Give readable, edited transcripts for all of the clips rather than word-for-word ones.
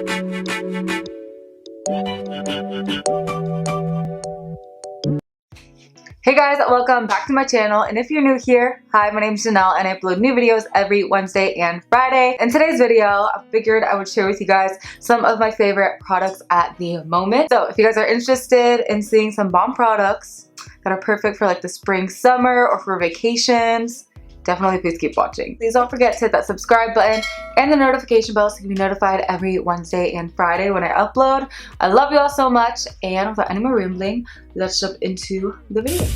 Hey guys, welcome back to my channel, and if you're new here, hi, my name is Janelle and I upload new videos every Wednesday and Friday. In today's video, I figured I would share with you guys some of my favorite products at the moment. So if you guys are interested in seeing some bomb products that are perfect for like the spring, summer, or for vacations, definitely please keep watching. Please don't forget to hit that subscribe button and the notification bell so you can be notified every Wednesday and Friday when I upload. I love you all so much, and without any more rambling, let's jump into the video.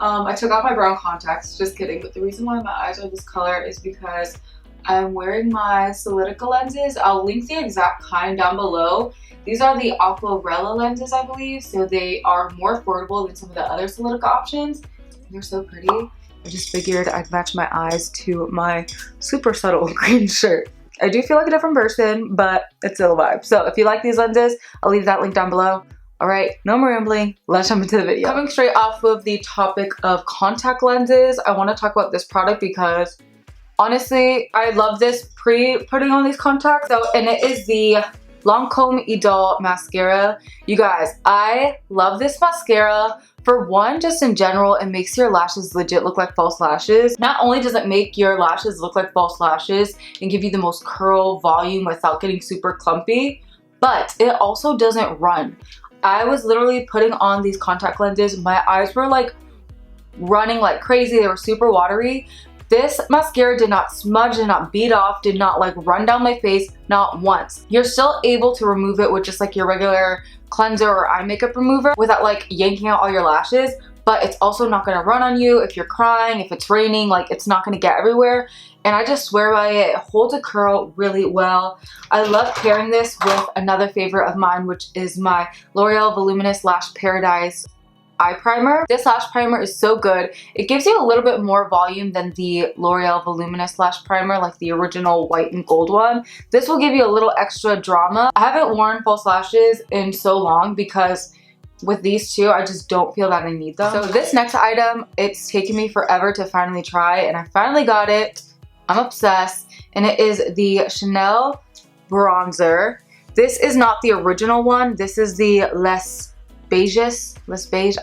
I took off my brown contacts, just kidding, but the reason why my eyes are this color is because I'm wearing my Solidica lenses. I'll link the exact kind down below. These are the Aquarella lenses, I believe, so they are more affordable than some of the other Solidica options. They're so pretty. I just figured I'd match my eyes to my super subtle green shirt. I do feel like a different person, but it's still a vibe. So if you like these lenses, I'll leave that link down below. All right, no more rambling, let's jump into the video. Coming straight off of the topic of contact lenses, I want to talk about this product because honestly, I love this pre-putting on these contacts. And it is the Lancome Idole mascara. You guys, I love this mascara. For one, just in general, it makes your lashes legit look like false lashes. Not only does it make your lashes look like false lashes and give you the most curl volume without getting super clumpy, but it also doesn't run. I was literally putting on these contact lenses. My eyes were like running like crazy. They were super watery. This mascara did not smudge, did not bead off, did not like run down my face, not once. You're still able to remove it with just like your regular cleanser or eye makeup remover without like yanking out all your lashes, but it's also not gonna run on you if you're crying, if it's raining, like it's not gonna get everywhere. And I just swear by it, it holds a curl really well. I love pairing this with another favorite of mine, which is my L'Oreal Voluminous Lash Paradise eye primer. This lash primer is so good. It gives you a little bit more volume than the L'Oreal Voluminous Lash Primer, like the original white and gold one. This will give you a little extra drama. I haven't worn false lashes in so long because with these two, I just don't feel that I need them. So this next item, it's taken me forever to finally try, and I finally got it. I'm obsessed, and it is the Chanel bronzer. This is not the original one. This is the less beige,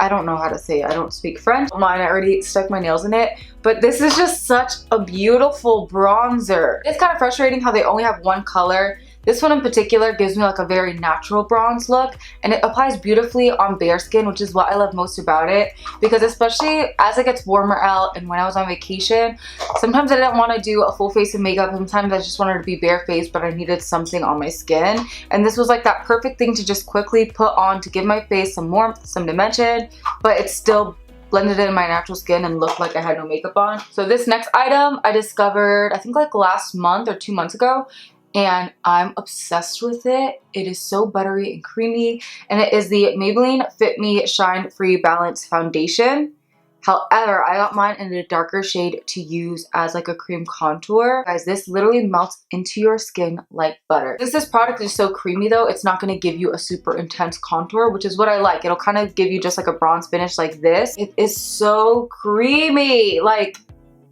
I don't know how to say it. I don't speak French. Mine, I already stuck my nails in it, but this is just such a beautiful bronzer. It's kind of frustrating how they only have one color. This one in particular gives me like a very natural bronze look, and it applies beautifully on bare skin, which is what I love most about it, because especially as it gets warmer out and when I was on vacation, sometimes I didn't want to do a full face of makeup. Sometimes I just wanted to be barefaced, but I needed something on my skin, and this was like that perfect thing to just quickly put on to give my face some warmth, some dimension, but it's still blended in my natural skin and looked like I had no makeup on. So this next item I discovered, I think like last month or 2 months ago, and I'm obsessed with it. It is so buttery and creamy, and it is the Maybelline Fit Me Shine Free Balance Foundation. However, I got mine in a darker shade to use as like a cream contour. Guys, this literally melts into your skin like butter. Since this product is so creamy though, it's not going to give you a super intense contour, which is what I like. It'll kind of give you just like a bronze finish like this. It is so creamy. Like,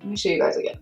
let me show you guys again.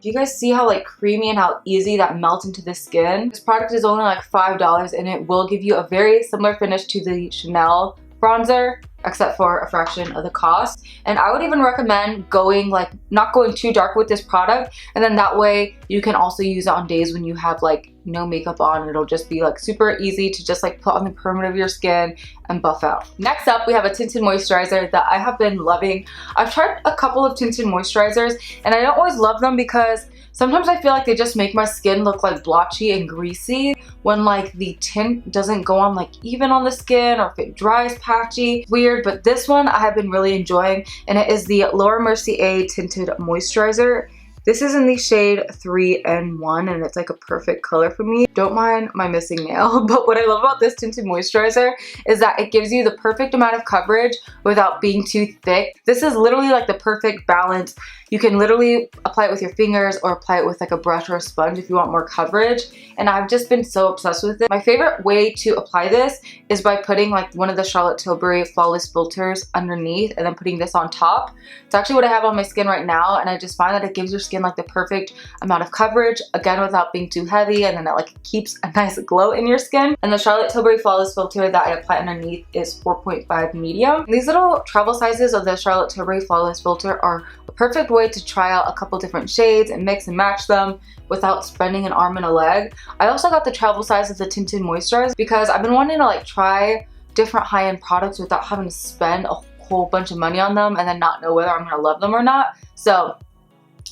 Do you guys see how like creamy and how easy that melts into the skin? This product is only like $5, and it will give you a very similar finish to the Chanel bronzer, except for a fraction of the cost. And I would even recommend going like not going too dark with this product, and then that way you can also use it on days when you have like no makeup on. It'll just be like super easy to just like put on the perimeter of your skin and buff out. Next up, we have a tinted moisturizer that I have been loving. I've tried a couple of tinted moisturizers, and I don't always love them because sometimes I feel like they just make my skin look like blotchy and greasy when like the tint doesn't go on like even on the skin, or if it dries patchy. Weird, but this one I have been really enjoying, and it is the Mercier Tinted Moisturizer. This is in the shade 3N1, and it's like a perfect color for me. Don't mind my missing nail, but what I love about this tinted moisturizer is that it gives you the perfect amount of coverage without being too thick. This is literally like the perfect balance. You can literally apply it with your fingers or apply it with like a brush or a sponge if you want more coverage. And I've just been so obsessed with it. My favorite way to apply this is by putting like one of the Charlotte Tilbury Flawless filters underneath and then putting this on top. It's actually what I have on my skin right now, and I just find that it gives your skin like the perfect amount of coverage, again without being too heavy, and then it like keeps a nice glow in your skin. And the Charlotte Tilbury Flawless filter that I apply underneath is 4.5 medium. These little travel sizes of the Charlotte Tilbury Flawless filter are a perfect way to try out a couple different shades and mix and match them without spending an arm and a leg. I also got the travel size of the Tinted moisturizer because I've been wanting to like try different high-end products without having to spend a whole bunch of money on them and then not know whether I'm gonna love them or not. So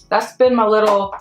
that's been my little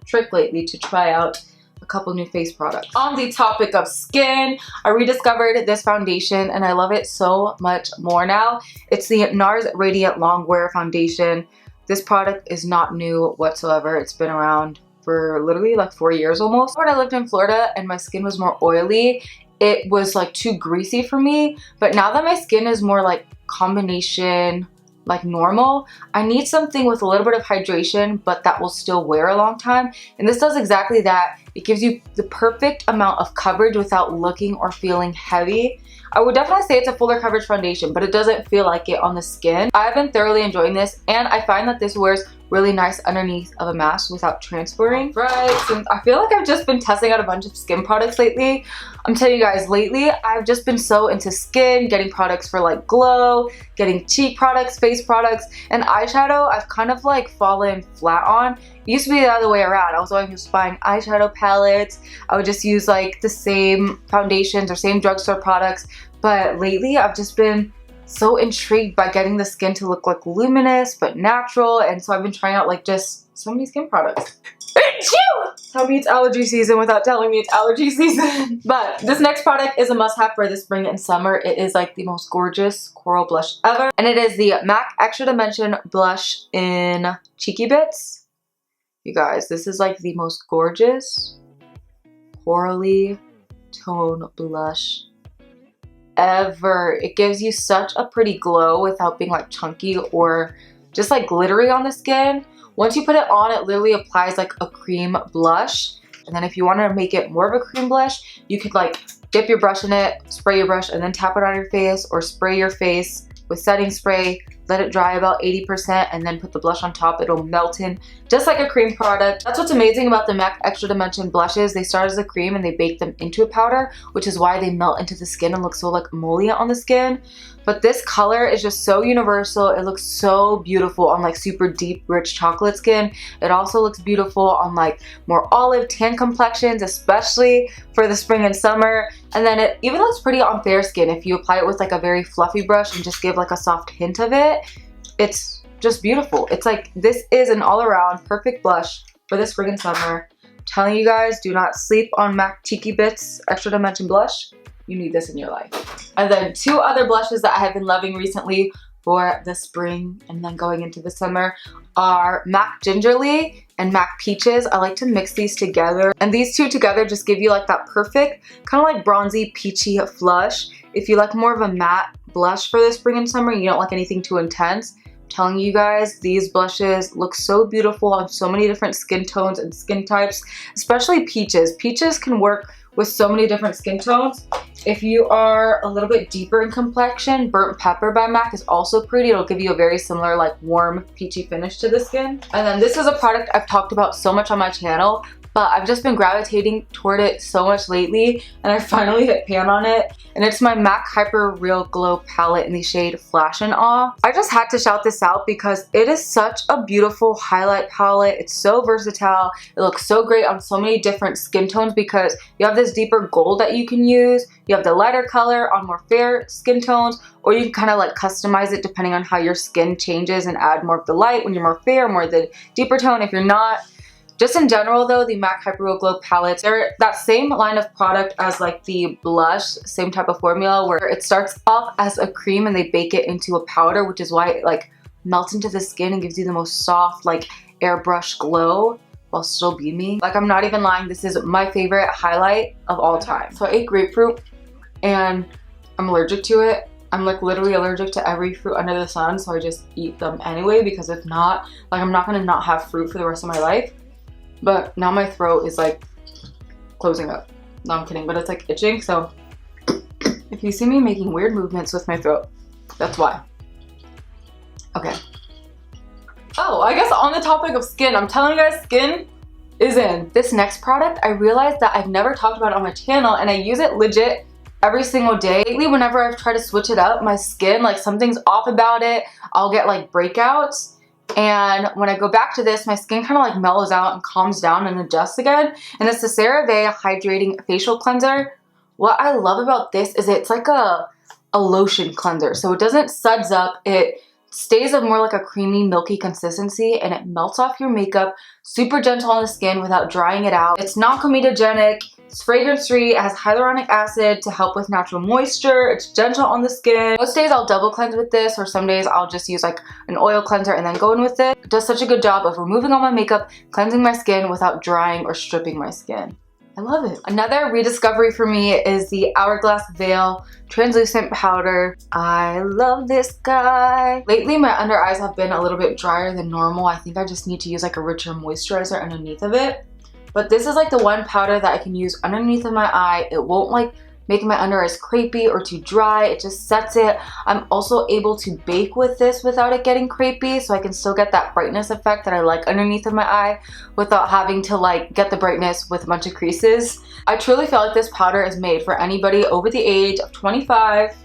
trick lately, to try out a couple new face products. On the topic of skin, I rediscovered this foundation and I love it so much more now. It's the NARS Radiant Longwear Foundation. This product is not new whatsoever. It's been around for literally like 4 years almost. When I lived in Florida and my skin was more oily, it was like too greasy for me. But now that my skin is more like combination like normal, I need something with a little bit of hydration but that will still wear a long time. And this does exactly that. It gives you the perfect amount of coverage without looking or feeling heavy. I would definitely say it's a fuller coverage foundation, but it doesn't feel like it on the skin. I've been thoroughly enjoying this, and I find that this wears really nice underneath of a mask without transferring. Right, since I feel like I've just been testing out a bunch of skin products lately. I'm telling you guys, lately I've just been so into skin, getting products for like glow, getting cheek products, face products, and eyeshadow I've kind of like fallen flat on. It used to be the other way around. I was always just buying eyeshadow palettes. I would just use like the same foundations or same drugstore products. But lately I've just been so intrigued by getting the skin to look like luminous but natural, and so I've been trying out like just so many skin products. Tell me it's allergy season without telling me it's allergy season. But this next product is a must-have for the spring and summer. It is like the most gorgeous coral blush ever, and it is the MAC Extra Dimension blush in Cheeky Bits. You guys, this is like the most gorgeous corally tone blush ever. It gives you such a pretty glow without being like chunky or just like glittery on the skin. Once you put it on, it literally applies like a cream blush. And then if you want to make it more of a cream blush, you could like dip your brush in it, spray your brush, and then tap it on your face, or spray your face with setting spray, let it dry about 80%, and then put the blush on top. It'll melt in just like a cream product. That's what's amazing about the MAC Extra Dimension blushes. They start as a cream and they bake them into a powder, which is why they melt into the skin and look so like emollient on the skin. But this color is just so universal. It looks so beautiful on like super deep, rich chocolate skin. It also looks beautiful on like more olive tan complexions, especially for the spring and summer. And then it even looks pretty on fair skin if you apply it with like a very fluffy brush and just give like a soft hint of it. It's just beautiful. It's like, this is an all-around perfect blush for the spring and summer. I'm telling you guys, do not sleep on MAC Cheeky Bits Extra Dimension blush. You need this in your life. And then two other blushes that I have been loving recently for the spring and then going into the summer are MAC Gingerly and MAC Peaches. I like to mix these together, and these two together just give you like that perfect kind of like bronzy peachy flush. If you like more of a matte blush for the spring and summer, you don't like anything too intense, I'm telling you guys, these blushes look so beautiful on so many different skin tones and skin types, especially peaches. Peaches can work with so many different skin tones. If you are a little bit deeper in complexion, Burnt Pepper by MAC is also pretty. It'll give you a very similar like warm peachy finish to the skin. And then this is a product I've talked about so much on my channel, but I've just been gravitating toward it so much lately, and I finally hit pan on it. And it's my MAC Hyper Real Glow palette in the shade Flash and Awe. I just had to shout this out because it is such a beautiful highlight palette. It's so versatile. It looks so great on so many different skin tones because you have this deeper gold that you can use. You have the lighter color on more fair skin tones, or you can kind of like customize it depending on how your skin changes and add more of the light when you're more fair, more of the deeper tone if you're not. Just in general though, the MAC Hyper Real Glow palettes, they're that same line of product as like the blush, same type of formula where it starts off as a cream and they bake it into a powder, which is why it like melts into the skin and gives you the most soft like airbrush glow while still beaming. Like, I'm not even lying, this is my favorite highlight of all time. So I ate grapefruit and I'm allergic to it, I'm like literally allergic to every fruit under the sun, so I just eat them anyway, because if not, like I'm not gonna not have fruit for the rest of my life. But now my throat is like closing up. No, I'm kidding, but it's like itching, so if you see me making weird movements with my throat, that's why. Okay. Oh, I guess on the topic of skin, I'm telling you guys, skin is in. This next product, I realized that I've never talked about it on my channel, and I use it legit every single day. Lately, whenever I've tried to switch it up, my skin, like something's off about it. I'll get like breakouts. And when I go back to this, my skin kind of like mellows out and calms down and adjusts again. And it's the CeraVe Hydrating Facial Cleanser. What I love about this is it's like a lotion cleanser. So it doesn't suds up. It stays of more like a creamy, milky consistency, and it melts off your makeup. Super gentle on the skin without drying it out. It's not comedogenic. It's fragrance-free. It has hyaluronic acid to help with natural moisture. It's gentle on the skin. Most days I'll double cleanse with this, or some days I'll just use like an oil cleanser and then go in with it. It does such a good job of removing all my makeup, cleansing my skin without drying or stripping my skin. I love it. Another rediscovery for me is the Hourglass Veil Translucent Powder. I love this guy. Lately, my under eyes have been a little bit drier than normal. I think I just need to use like a richer moisturizer underneath of it. But this is like the one powder that I can use underneath of my eye. It won't like make my under eyes crepey or too dry. It just sets it. I'm also able to bake with this without it getting crepey, so I can still get that brightness effect that I like underneath of my eye without having to like get the brightness with a bunch of creases. I truly feel like this powder is made for anybody over the age of 25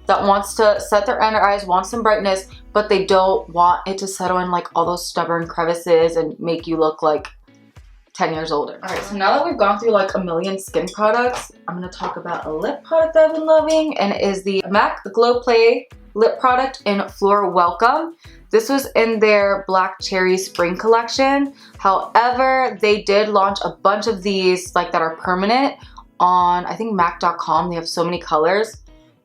that wants to set their under eyes, wants some brightness, but they don't want it to settle in like all those stubborn crevices and make you look like 10 years older. All right, so now that we've gone through like a million skin products, I'm gonna talk about a lip product that I've been loving, and it is the MAC Glow Play lip product in Floor Welcome. This was in their Black Cherry Spring collection. However, they did launch a bunch of these like that are permanent on, I think, mac.com. They have so many colors.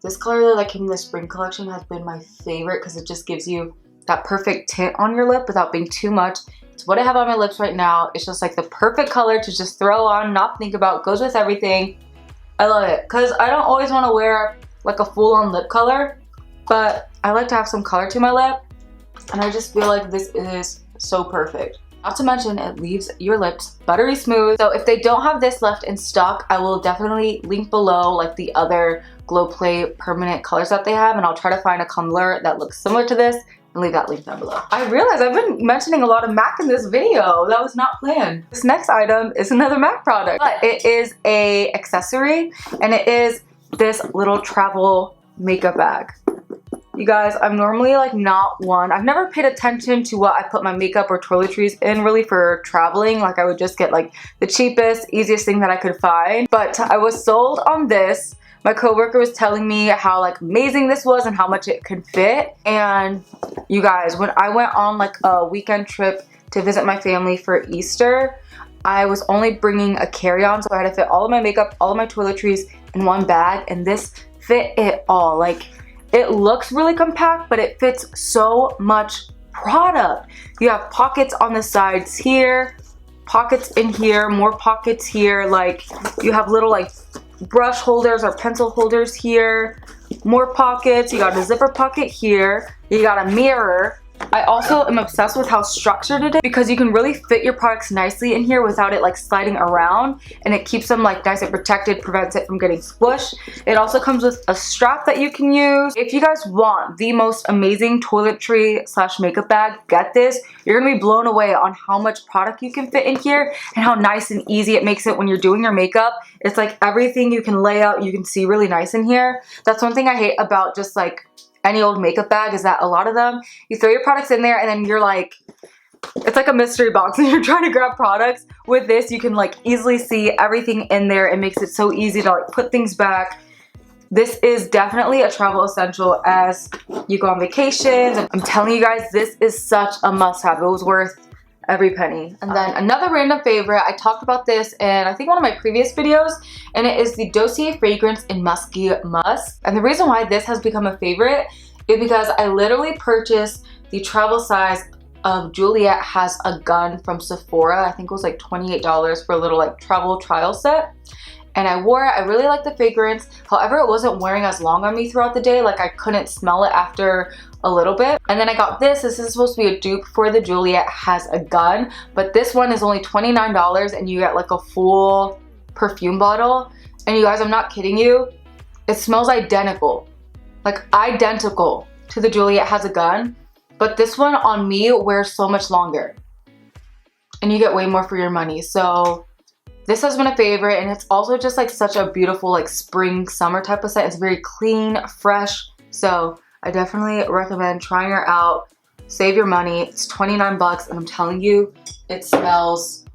This color that came in the spring collection has been my favorite because it just gives you that perfect tint on your lip without being too much. It's what I have on my lips right now. It's just like the perfect color to just throw on, not think about, goes with everything. I love it because I don't always want to wear like a full-on lip color, but I like to have some color to my lip, and I just feel like this is so perfect. Not to mention, it leaves your lips buttery smooth. So if they don't have this left in stock, I will definitely link below like the other Glow Play permanent colors that they have, and I'll try to find a color that looks similar to this and leave that link down below. I realize I've been mentioning a lot of MAC in this video. That was not planned. This next item is another MAC product, but it is a accessory, and it is this little travel makeup bag. You guys, I'm normally like not one. I've never paid attention to what I put my makeup or toiletries in really for traveling. Like I would just get like the cheapest, easiest thing that I could find. But I was sold on this. My coworker was telling me how like amazing this was and how much it could fit. And you guys, when I went on like a weekend trip to visit my family for Easter, I was only bringing a carry-on, so I had to fit all of my makeup, all of my toiletries in one bag, and this fit it all. Like, it looks really compact, but it fits so much product. You have pockets on the sides here, pockets in here, more pockets here. Like, you have little like brush holders or pencil holders here, more pockets. You got a zipper pocket here. You got a mirror. I also am obsessed with how structured it is because you can really fit your products nicely in here without it like sliding around, and it keeps them like nice and protected, prevents it from getting squished. It also comes with a strap that you can use. If you guys want the most amazing toiletry slash makeup bag, get this. You're gonna be blown away on how much product you can fit in here and how nice and easy it makes it when you're doing your makeup. It's like everything you can lay out, you can see really nice in here. That's one thing I hate about just like any old makeup bag, is that a lot of them, you throw your products in there and then you're like, it's like a mystery box and you're trying to grab products. With this, you can like easily see everything in there. It makes it so easy to like put things back. This is definitely a travel essential as you go on vacations. I'm telling you guys, this is such a must-have. It was worth every penny. And then another random favorite, I talked about this in I think one of my previous videos, and it is the Dossier fragrance in Musky Musk. And the reason why this has become a favorite is because I literally purchased the travel size of Juliet Has a Gun from Sephora. I think it was like $28 for a little like travel trial set. and I wore it. I really like the fragrance. However, it wasn't wearing as long on me throughout the day. Like I couldn't smell it after a little bit. And then I got this. This is supposed to be a dupe for the Juliet Has a Gun, but this one is only $29 and you get like a full perfume bottle. And you guys, I'm not kidding you. It smells identical. Like identical to the Juliet Has a Gun. But this one on me wears so much longer. And you get way more for your money. So this has been a favorite, and it's also just like such a beautiful like spring summer type of scent. It's very clean, fresh. So I definitely recommend trying her out. Save your money. It's 29 bucks, and I'm telling you, it smells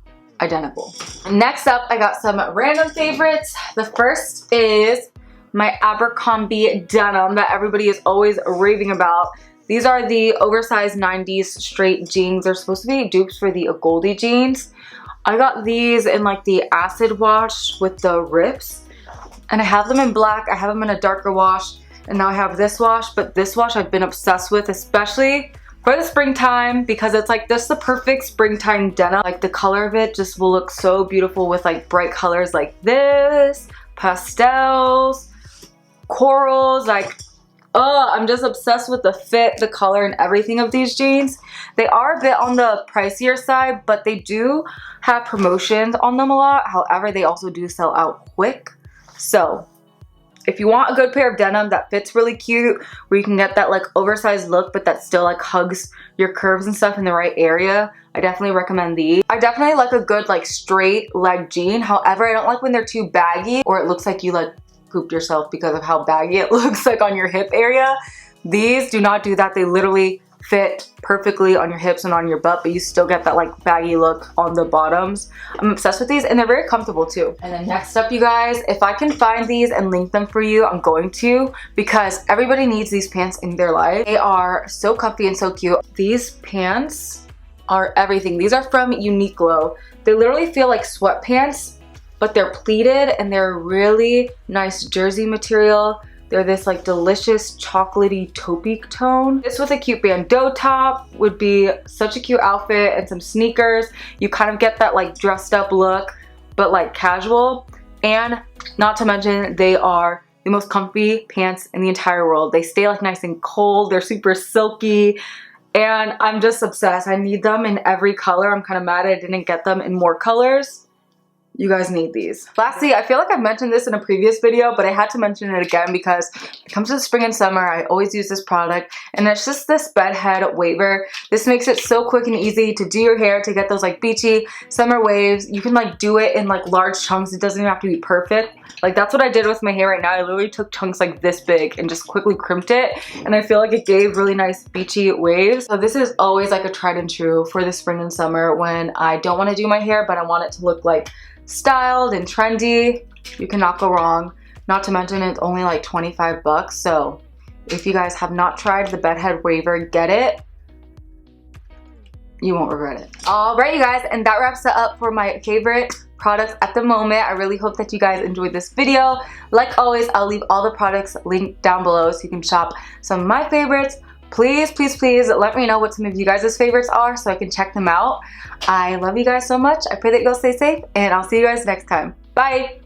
identical. Next up, I got some random favorites. The first is my Abercrombie denim that everybody is always raving about. These are the oversized 90s straight jeans. They're supposed to be dupes for the Goldie jeans. I got these in like the acid wash with the rips, and I have them in black. I have them in a darker wash, and now I have this wash. But this wash I've been obsessed with, especially for the springtime, because it's like this the perfect springtime denim. Like the color of it just will look so beautiful with like bright colors like this, pastels, corals, like I'm just obsessed with the fit, the color, and everything of these jeans. They are a bit on the pricier side, but they do have promotions on them a lot. However, they also do sell out quick. So if you want a good pair of denim that fits really cute, where you can get that like oversized look, but that still like hugs your curves and stuff in the right area, I definitely recommend these. I definitely like a good like straight leg jean. However, I don't like when they're too baggy or it looks like you like pooped yourself because of how baggy it looks like on your hip area. These do not do that. They literally fit perfectly on your hips and on your butt, but you still get that like baggy look on the bottoms. I'm obsessed with these, and they're very comfortable too. And then next up, you guys, if I can find these and link them for you, I'm going to, because everybody needs these pants in their life. They are so comfy and so cute. These pants are everything. These are from Uniqulo. They literally feel like sweatpants, but they're pleated, and they're really nice jersey material. They're this like delicious chocolatey taupe tone. This with a cute bandeau top would be such a cute outfit, and some sneakers. You kind of get that like dressed up look, but like casual. And not to mention, they are the most comfy pants in the entire world. They stay like nice and cold. They're super silky. And I'm just obsessed. I need them in every color. I'm kind of mad I didn't get them in more colors. You guys need these. Lastly, I feel like I've mentioned this in a previous video, but I had to mention it again because it comes to the spring and summer. I always use this product, and it's just this bedhead waver. This makes it so quick and easy to do your hair, to get those like beachy summer waves. You can like do it in like large chunks. It doesn't even have to be perfect. Like that's what I did with my hair right now. I literally took chunks like this big and just quickly crimped it, and I feel like it gave really nice beachy waves. So this is always like a tried and true for the spring and summer when I don't want to do my hair, but I want it to look like styled and trendy. You cannot go wrong. Not to mention, it's only like 25 bucks. So if you guys have not tried the bedhead waver, get it. You won't regret it. Alright, you guys, and that wraps it up for my favorite products at the moment. I really hope that you guys enjoyed this video. Like always, I'll leave all the products linked down below so you can shop some of my favorites. Please, please, please let me know what some of you guys' favorites are so I can check them out. I love you guys so much. I pray that you'll stay safe, and I'll see you guys next time. Bye!